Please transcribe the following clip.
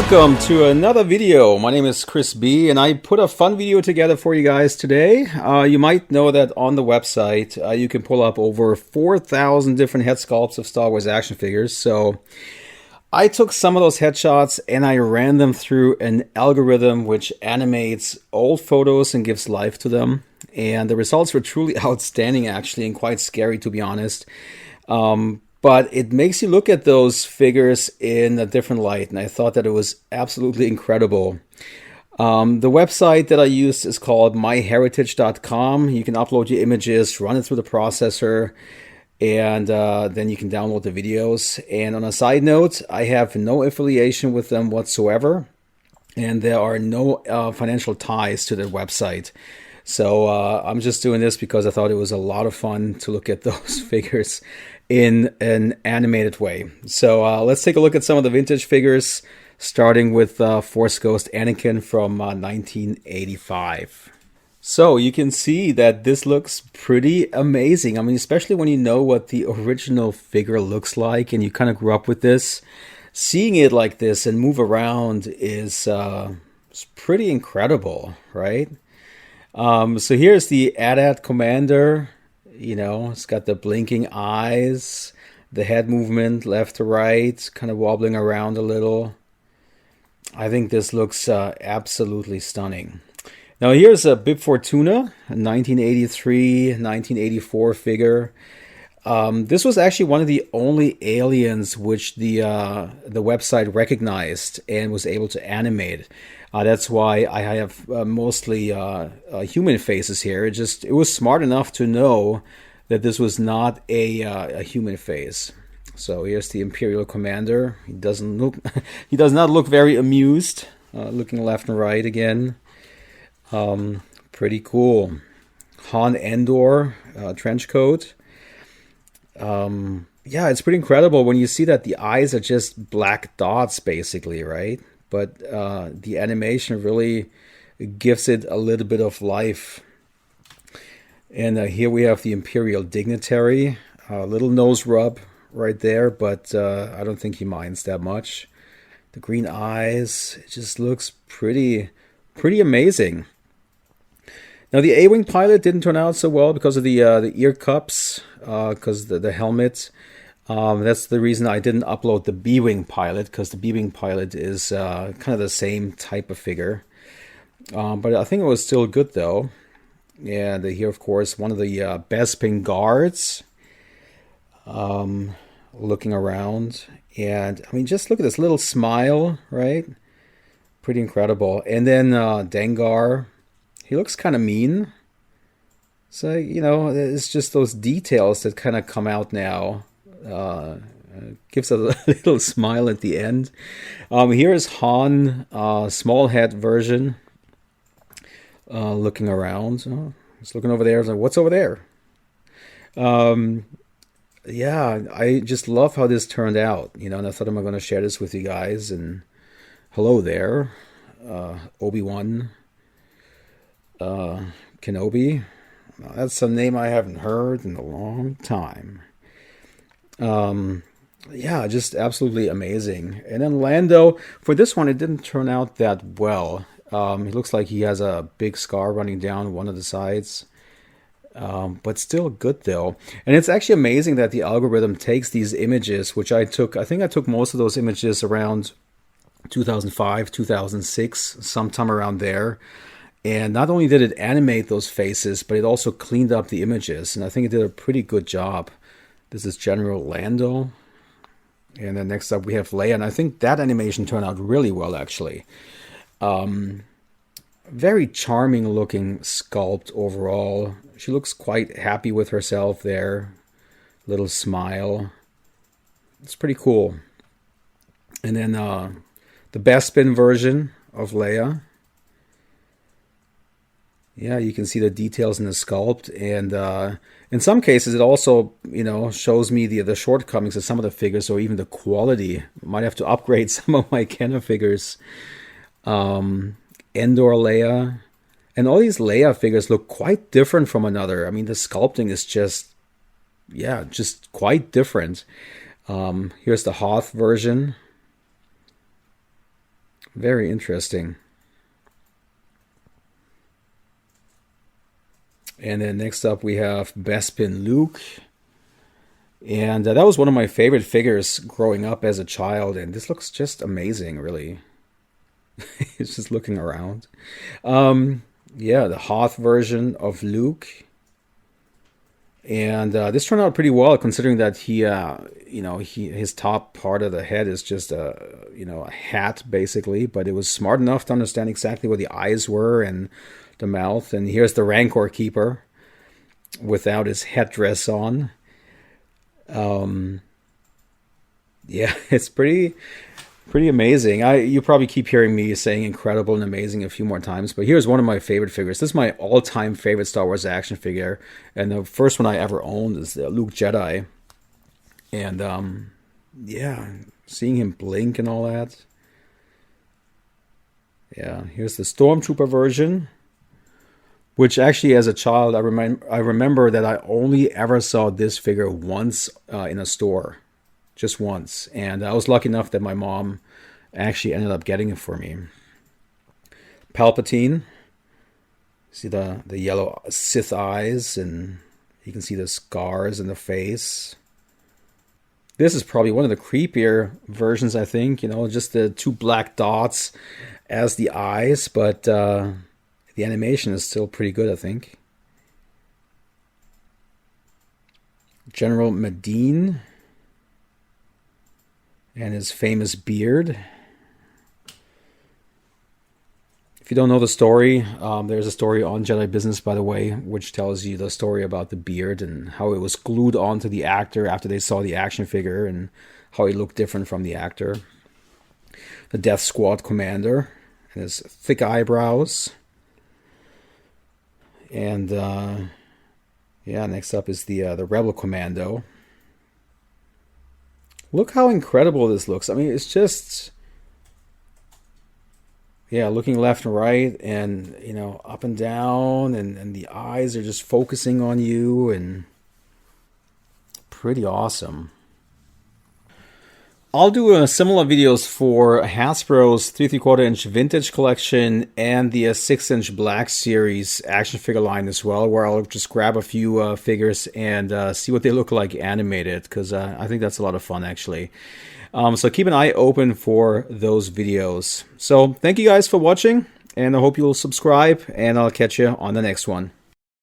Welcome to another video. My name is Chris B, and I put a fun video together for you guys today. You might know that on the website you can pull up over 4,000 different head sculpts of Star Wars action figures. So I took some of those headshots and I ran them through an algorithm which animates old photos and gives life to them. And the results were truly outstanding, actually, and quite scary, to be honest. But it makes you look at those figures in a different light, and I thought that it was absolutely incredible. The website that I used is called myheritage.com. You can upload your images, run it through the processor, and then you can download the videos. And on a side note, I have no affiliation with them whatsoever, and there are no financial ties to their website. So I'm just doing this because I thought it was a lot of fun to look at those figures in an animated way. So let's take a look at some of the vintage figures, starting with Force Ghost Anakin from 1985. So you can see that this looks pretty amazing. I mean, especially when you know what the original figure looks like and you kind of grew up with this. Seeing it like this and move around is pretty incredible, right? So here's the Addat Commander. You know, it's got the blinking eyes, the head movement left to right, kind of wobbling around a little. I think this looks absolutely stunning. Now here's a Bib Fortuna, a 1983-1984 figure. This was actually one of the only aliens which the website recognized and was able to animate. That's why I have mostly human faces here. It was smart enough to know that this was not a human face. So here's the Imperial Commander. He does not look very amused, looking left and right again. Pretty cool. Han Endor trench coat. Yeah, it's pretty incredible when you see that the eyes are just black dots, basically, right? But the animation really gives it a little bit of life. And here we have the Imperial Dignitary. A little nose rub right there, but I don't think he minds that much. The green eyes, it just looks pretty amazing. Now the A-Wing pilot didn't turn out so well because of the ear cups, because the helmet. That's the reason I didn't upload the B-Wing pilot, because the B-Wing pilot is kind of the same type of figure. But I think it was still good, though. And here, of course, one of the Bespin guards looking around. And, I mean, just look at this little smile, right? Pretty incredible. And then Dengar, he looks kind of mean. So, you know, it's just those details that kind of come out now. Gives a little smile at the end. Here is Han, small head version, looking around. Oh, he's looking over there. I was like, what's over there? Yeah, I just love how this turned out. You know, and I thought I'm going to share this with you guys. And hello there, Obi-Wan, Kenobi. That's a name I haven't heard in a long time. Yeah, just absolutely amazing. And then Lando, for this one, it didn't turn out that well. He looks like he has a big scar running down one of the sides. But still good, though. And it's actually amazing that the algorithm takes these images, which I think I took most of those images around 2005, 2006, sometime around there. And not only did it animate those faces, but it also cleaned up the images. And I think it did a pretty good job. This is General Lando. And then next up we have Leia. And I think that animation turned out really well, actually. Very charming looking sculpt overall. She looks quite happy with herself there. Little smile. It's pretty cool. And then the Bespin version of Leia. Yeah, you can see the details in the sculpt, and in some cases it also, you know, shows me the shortcomings of some of the figures, or even the quality. Might have to upgrade some of my Kenner figures. Endor Leia, and all these Leia figures look quite different from another. I mean, the sculpting is just quite different. Here's the Hoth version. Very interesting. And then next up we have Bespin Luke. And that was one of my favorite figures growing up as a child. And this looks just amazing, really. It's just looking around. Yeah, the Hoth version of Luke. And this turned out pretty well, considering that his top part of the head is just a hat, basically. But it was smart enough to understand exactly where the eyes were and the mouth. And here's the Rancor Keeper without his headdress on. Yeah, it's pretty amazing. You probably keep hearing me saying incredible and amazing a few more times, but here's one of my favorite figures. This is my all-time favorite Star Wars action figure, and the first one I ever owned is the Luke Jedi. And yeah, seeing him blink and all that. Yeah, here's the Stormtrooper version, which actually, as a child, I remember that I only ever saw this figure once in a store. Just once. And I was lucky enough that my mom actually ended up getting it for me. Palpatine. See the yellow Sith eyes, and you can see the scars in the face. This is probably one of the creepier versions, I think. Just the two black dots as the eyes, but the animation is still pretty good, I think. General Medine and his famous beard. If you don't know the story, there's a story on Jedi Business, by the way, which tells you the story about the beard and how it was glued onto the actor after they saw the action figure and how he looked different from the actor. The Death Squad Commander and his thick eyebrows. And yeah, next up is the Rebel Commando. Look how incredible this looks. I mean, it's just, yeah, looking left and right and, up and down, and the eyes are just focusing on you, and pretty awesome. I'll do similar videos for Hasbro's 3 3/4 inch vintage collection and the 6-inch Black Series action figure line as well, where I'll just grab a few figures and see what they look like animated, because I think that's a lot of fun, actually. So keep an eye open for those videos. So thank you guys for watching, and I hope you'll subscribe, and I'll catch you on the next one.